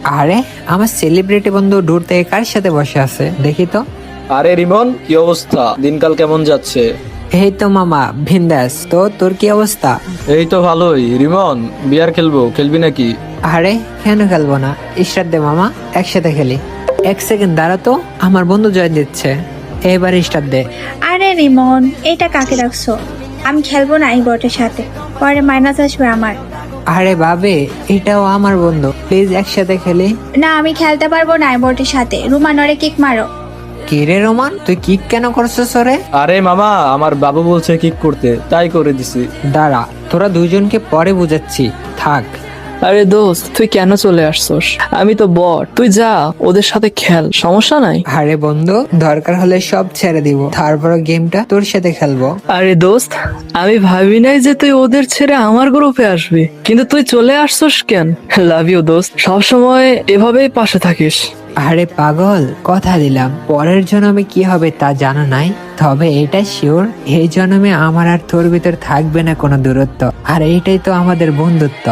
আরে আমার সেলিব্রিটি বন্ধু দূর থেকে কার সাথে বসে আছে দেখি তো। আরে রিমন, কি অবস্থা? দিনকাল কেমন যাচ্ছে? এই তো মামা বিন্দাস। তো তোর কি অবস্থা? এই তো ভালোই। রিমন, বিয়ার খেলবি নাকি? আরে কেন খেলবো না, স্টার্ট দে মামা, একসাথে খেলি। এক সেকেন্ড দাঁড়া তো, আমার বন্ধু জয়েন দিচ্ছে। এবার স্টার্ট দে। আরে রিমন, এটা কাকে রাখছো? আমি খেলবো না এই বটের সাথে, পরে মাইনাস আসবে আমার। আরে বাবে, এটাও আমার বন্ধু, প্লিজ একসাথে খেলি। না, আমি খেলতে পারবো না এই বটের সাথে। রুমানরে কিক মারো। কি রে রোমান, তুই কিক কেন করছিস ওরে? আরে মামা, আমার বাবু বলছে কিক করতে, তাই করে দিছি। দাঁড়া, তোরা দুজনকে পরে বুঝাচ্ছি, থাক। আরে দোস্ত, তুই কেন চলে আসছস? আমি তো বট, তুই যা ওদের সাথে খেল, সমস্যা নাই। আরে বন্ধু, দরকার হলে সব ছেড়ে দিব, তারপরে গেমটা তোর সাথে খেলবো। আরে দোস্ত, আমি ভাবি নাই যে তুই ওদের ছেড়ে আমার গ্রুপে আসবি, কিন্তু তুই চলে আসছস কেন? লাভ ইউ দোস্ত, সবসময় এভাবেই পাশে থাকিস। আরে পাগল, কথা দিলাম পরের জন্মে কি হবে তা জানা নাই, তবে এটা শিওর এই জন্মে আমার আর তোর ভিতর থাকবে না কোনো দূরত্ব, আর এইটাই তো আমাদের বন্ধুত্ব।